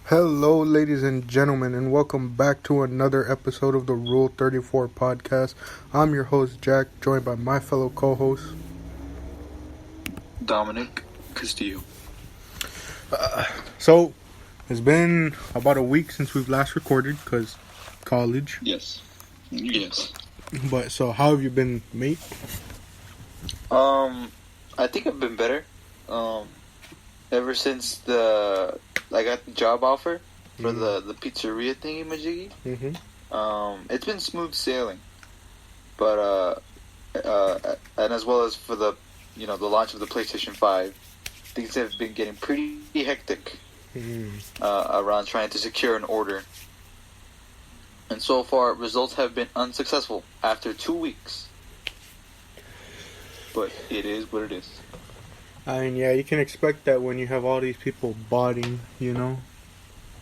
Hello, ladies and gentlemen, and welcome back to another episode of the Rule 34 podcast. I'm your host, Jack, joined by my fellow co-host, Dominic Castillo. So, it's been about a week since we've last recorded, because college. Yes. But, so, how have you been, mate? I think I've been better. Ever since I got the job offer for the pizzeria thingy majiggy. It's been smooth sailing. But and as well as for the launch of the PlayStation 5, things have been getting pretty hectic around trying to secure an order. And so far, results have been unsuccessful after 2 weeks. But it is what it is. I mean, yeah, you can expect that when you have all these people botting, you know?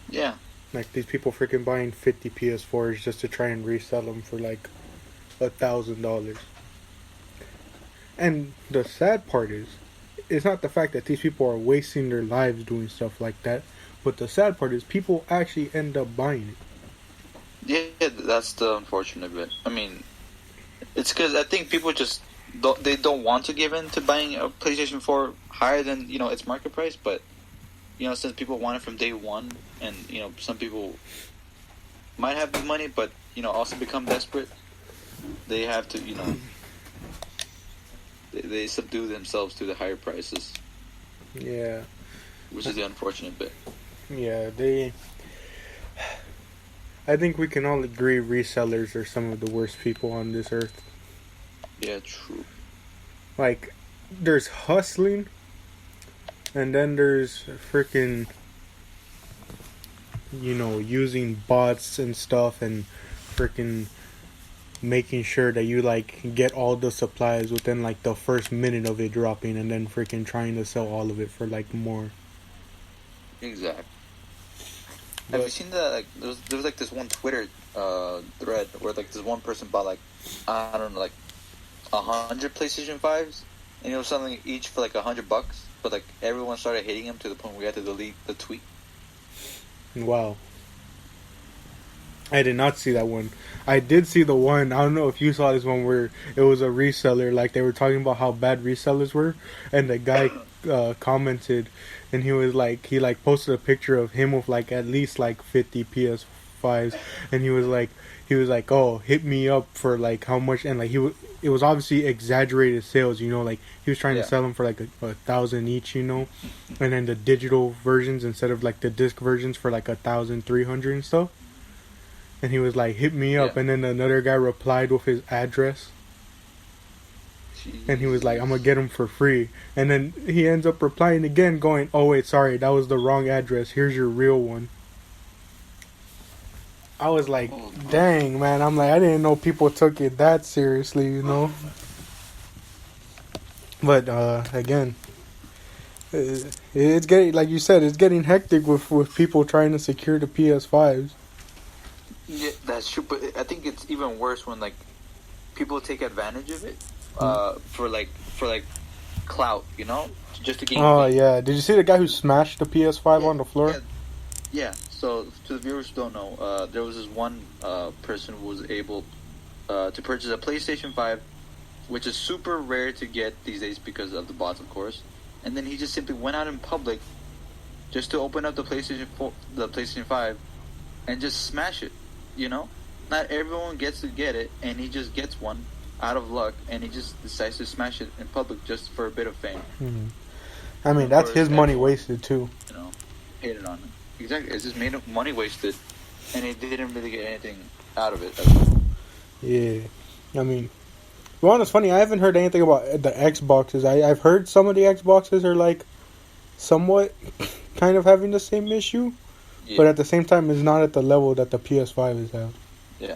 Yeah. Like, these people freaking buying 50 PS4s just to try and resell them for, like, $1,000. And the sad part is, it's not the fact that these people are wasting their lives doing stuff like that, but the sad part is people actually end up buying it. Yeah, that's the unfortunate bit. I mean, it's because I think people just don't want to give in to buying a PlayStation 4 higher than its market price, but since people want it from day one, and some people might have the money, but also become desperate, they have to they subdue themselves to the higher prices. Yeah, which is the unfortunate bit. Yeah, I think we can all agree resellers are some of the worst people on this earth. Yeah, true. Like, there's hustling, and then there's freaking, using bots and stuff, and freaking making sure that you, get all the supplies within, the first minute of it dropping, and then freaking trying to sell all of it for, more. Exactly. Have you seen that? There was this one Twitter thread where this one person bought I don't know 100 PlayStation 5s, and he was selling each for $100, but everyone started hating him to the point where we had to delete the tweet. Wow. I did not see that one. I did see the one, I don't know if you saw this one, where it was a reseller, they were talking about how bad resellers were, and the guy commented, and he was he posted a picture of him with at least 50 PS5s, and he was like, oh, hit me up for how much, and it was obviously exaggerated sales, he was trying to sell them for 1,000 each, and then the digital versions instead of the disc versions for 1,300 and stuff. And he was hit me up, and then another guy replied with his address. And he was I'm gonna get him for free. And then he ends up replying again going, oh wait, sorry, that was the wrong address, here's your real one. I was dang, man. I'm I didn't know people took it that seriously, But again, it's getting, like you said, it's getting hectic with people trying to secure the PS5s. Yeah, that's true. But I think it's even worse when people take advantage of it for clout, just to gain. Oh yeah, did you see the guy who smashed the PS5 on the floor? Yeah. So to the viewers who don't know, there was this one person who was able to purchase a PlayStation 5, which is super rare to get these days because of the bots, of course. And then he just simply went out in public just to open up the PlayStation 5, and just smash it. Not everyone gets to get it, and he just gets one out of luck, and he just decides to smash it in public just for a bit of fame. Mm-hmm. I mean, that's his money wasted too. Hated on him. Exactly, it's just made money wasted, and he didn't really get anything out of it. Yeah, I mean, well, it's funny. I haven't heard anything about the Xboxes. I've heard some of the Xboxes are somewhat kind of having the same issue. Yeah. But at the same time, it's not at the level that the PS5 is at. Yeah.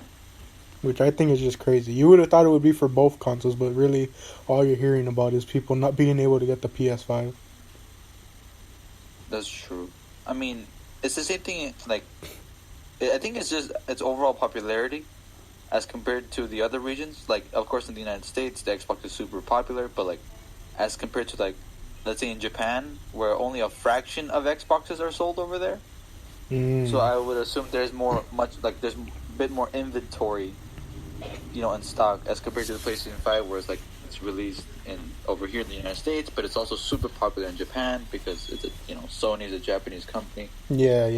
Which I think is just crazy. You would have thought it would be for both consoles, but really, all you're hearing about is people not being able to get the PS5. That's true. I mean, it's the same thing, I think it's just its overall popularity as compared to the other regions. Of course, in the United States, the Xbox is super popular, but, as compared to, let's say in Japan, where only a fraction of Xboxes are sold over there, So I would assume there's there's a bit more inventory, in stock as compared to the PlayStation 5, where it's released over here in the United States, but it's also super popular in Japan because Sony is a Japanese company. Yeah.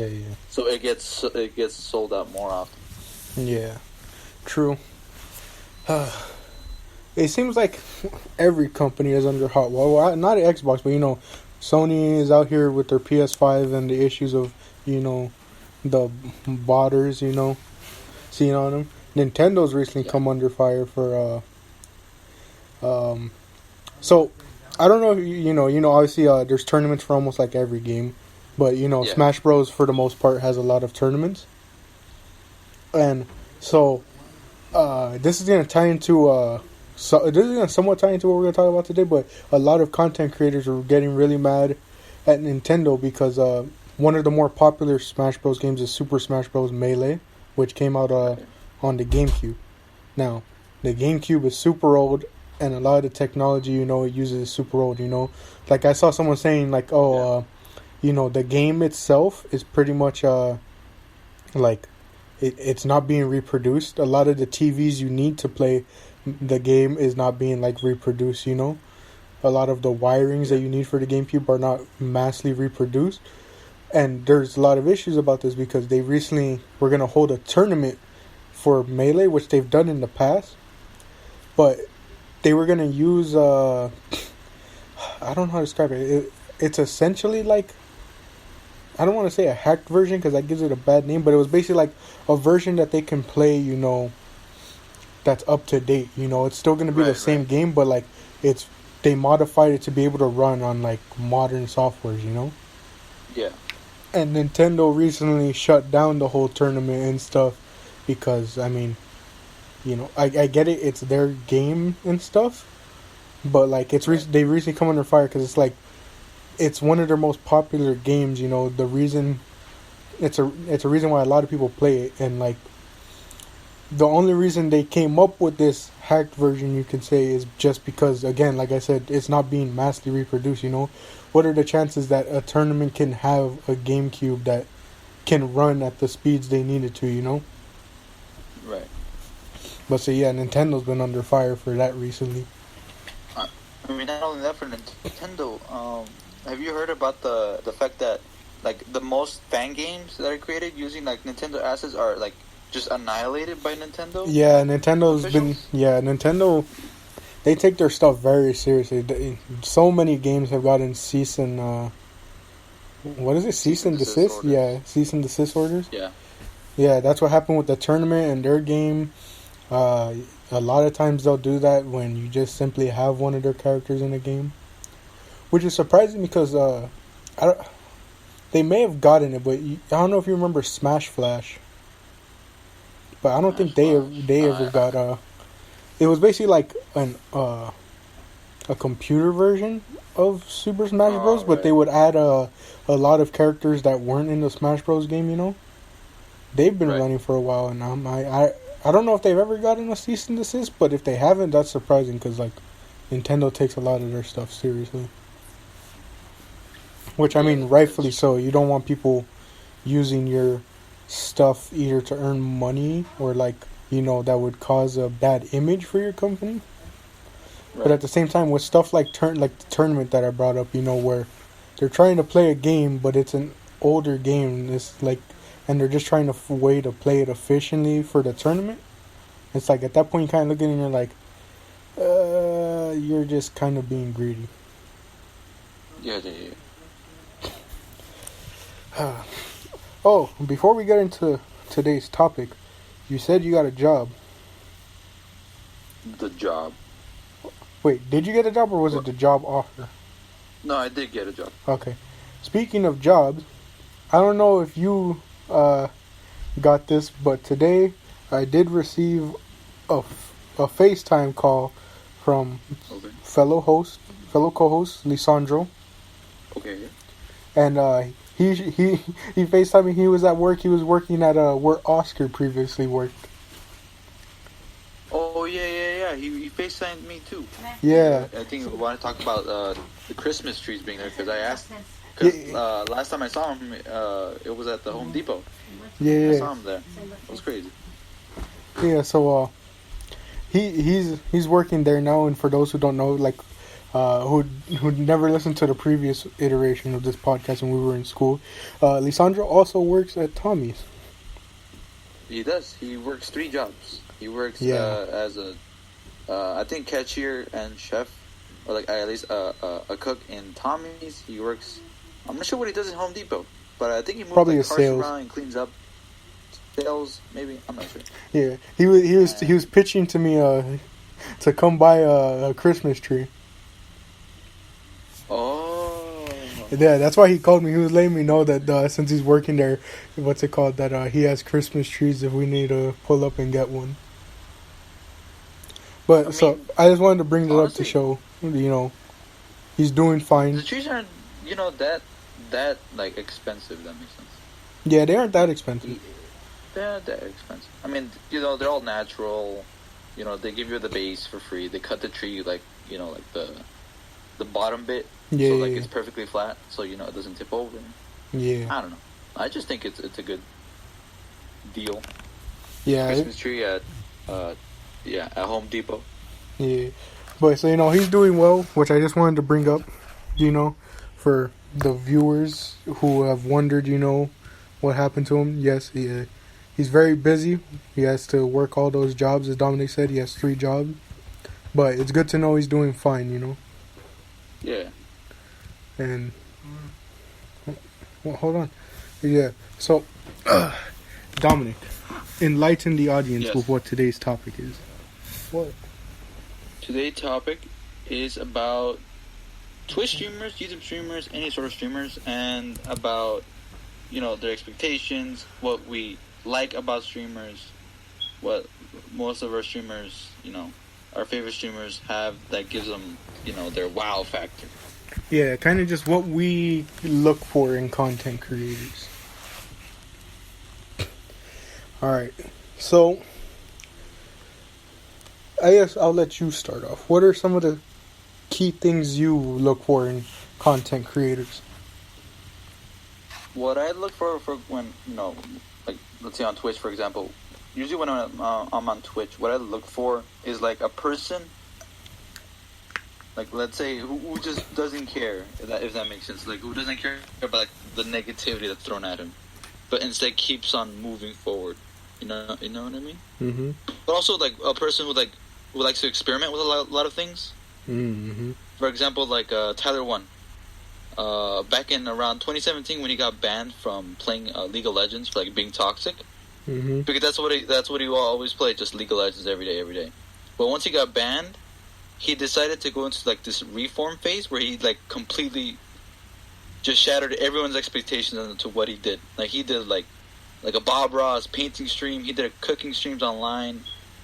So it gets sold out more often. Yeah, true. It seems like every company is under hot water. Well, not Xbox, but Sony is out here with their PS5 and the issues of the botters, seeing on them. Nintendo's recently come under fire for so I don't know if obviously there's tournaments for almost like every game, but Smash Bros for the most part has a lot of tournaments. And so this is going to tie into this is going to somewhat tie into what we're going to talk about today, but a lot of content creators are getting really mad at Nintendo because one of the more popular Smash Bros games is Super Smash Bros Melee, which came out on the GameCube. Now, the GameCube is super old, and a lot of the technology, it uses is super old, Like, I saw someone saying, like, the game itself is pretty much, it's not being reproduced. A lot of the TVs you need to play the game is not being, reproduced, A lot of the wirings that you need for the GameCube are not massively reproduced. And there's a lot of issues about this because they recently were going to hold a tournament for Melee, which they've done in the past. But they were going to use, I don't know how to describe it. It's essentially like, I don't want to say a hacked version because that gives it a bad name, but it was basically like a version that they can play, that's up to date. It's still going to be the same game, but they modified it to be able to run on modern softwares, Yeah. And Nintendo recently shut down the whole tournament and stuff because, I get it, it's their game and stuff, but they recently come under fire because it's one of their most popular games. The reason it's a reason why a lot of people play it, and the only reason they came up with this hacked version, you can say, is just because, again, like I said, it's not being massively reproduced. What are the chances that a tournament can have a GameCube that can run at the speeds they need it to? Right. But so yeah, Nintendo's been under fire for that recently. Not only that, for Nintendo, have you heard about the fact that the most fan games that are created using Nintendo assets are just annihilated by Nintendo? Yeah, Nintendo, they take their stuff very seriously. So many games have gotten cease and what is it? Cease and desist? Orders. Yeah, cease and desist orders. Yeah. Yeah, that's what happened with the tournament and their game. A lot of times they'll do that when you just simply have one of their characters in a game, which is surprising because they may have gotten it, but I don't know if you remember Smash Flash. But I don't think they ever got it was basically a computer version of Super Smash Bros. But they would add a lot of characters that weren't in the Smash Bros. Game. They've been running for a while, and I don't know if they've ever gotten a cease and desist, but if they haven't, that's surprising because Nintendo takes a lot of their stuff seriously. Which rightfully so. You don't want people using your stuff either to earn money or that would cause a bad image for your company. Right. But at the same time, with stuff like the tournament that I brought up, where they're trying to play a game, but it's an older game. It's and they're just trying to way to play it efficiently for the tournament. It's at that point you kind of look at it and you're you're just kind of being greedy. Yeah. Oh, before we get into today's topic, you said you got a job. The job. Wait, did you get a job or was it the job offer? No, I did get a job. Okay. Speaking of jobs, I don't know if you got this, but today I did receive a FaceTime call from fellow co-host Lisandro. Okay. And he FaceTimed me. He was at work. He was working at where Oscar previously worked. Oh yeah. He FaceTimed me too. Yeah. I think we want to talk about the Christmas trees being there because I Because last time I saw him, it was at the Home Depot. Yeah. I saw him there. It was crazy. Yeah, so he's working there now, and for those who don't know, like who never listened to the previous iteration of this podcast when we were in school, Lisandro also works at Tommy's. He does. He works 3 jobs. He works as a, I think, cashier and chef, or like at least a cook in Tommy's. He works. I'm not sure what he does at Home Depot, but I think he moves probably like, cars sales around and cleans up. Sales, maybe. I'm not sure. Yeah, he was pitching to me to come buy a Christmas tree. Oh. Yeah, that's why he called me. He was letting me know that since he's working there, what's it called? That he has Christmas trees if we need to pull up and get one. But I just wanted to bring that up to show, he's doing fine. The trees aren't, that like expensive. That makes sense. Yeah, they aren't that expensive. They're not that expensive. I mean, they're all natural. They give you the base for free. They cut the tree like the bottom bit. Yeah. So like it's perfectly flat, so it doesn't tip over. Yeah. I don't know. I just think it's a good deal. Yeah. Christmas tree at Home Depot. Yeah. But so he's doing well, which I just wanted to bring up, for the viewers who have wondered, what happened to him. Yes, he's very busy. He has to work all those jobs, as Dominic said. He has 3 jobs. But it's good to know he's doing fine, Yeah. And well, hold on. Yeah. So Dominic, enlighten the audience with what today's topic is. What? Today's topic is about Twitch streamers, YouTube streamers, any sort of streamers, and about their expectations, what we like about streamers, what most of our streamers, our favorite streamers have that gives them, their wow factor. Yeah, kind of just what we look for in content creators. Alright, so I guess I'll let you start off. What are some of the key things you look for in content creators? What I look for when, like, let's say on Twitch, for example, usually when I'm on Twitch, what I look for is, like, a person, like, let's say, who just doesn't care, if that makes sense. Like, who doesn't care about, like, the negativity that's thrown at him, but instead keeps on moving forward. You know what I mean? Mm-hmm. But also, like, a person who likes to experiment with a lot of things. Mm-hmm. For example, like, Tyler One. Back in around 2017 when he got banned from playing League of Legends for, like, being toxic. Mm-hmm. Because that's what he always played, just League of Legends every day. But once he got banned, he decided to go into, like, this reform phase where he, like, completely just shattered everyone's expectations into what he did. Like, he did, like a Bob Ross painting stream. He did cooking streams online.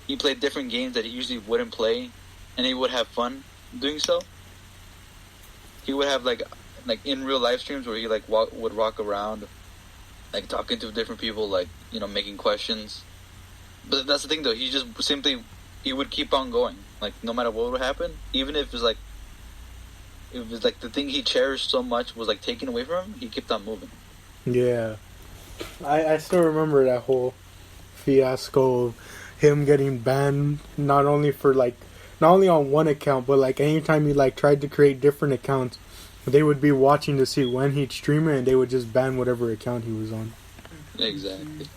He played different games that he usually wouldn't play, and he would have fun doing so. He would have, like in real live streams where he, like, would walk around, like, talking to different people, like, making questions. But that's the thing, though. He just he would keep on going. Like, no matter what would happen, even if it was like the thing he cherished so much was, like, taken away from him, he kept on moving. Yeah. I still remember that whole fiasco of him getting banned, not only on one account, but, like, anytime he, like, tried to create different accounts, they would be watching to see when he'd stream it, and they would just ban whatever account he was on. Exactly.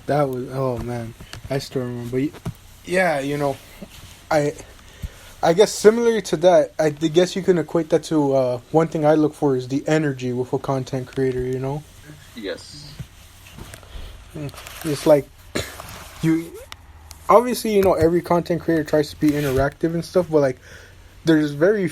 That was, oh man, I still remember. But yeah, I guess similar to that, I guess you can equate that to one thing I look for is the energy with a content creator. Yes. It's like obviously every content creator tries to be interactive and stuff, but, like, there's very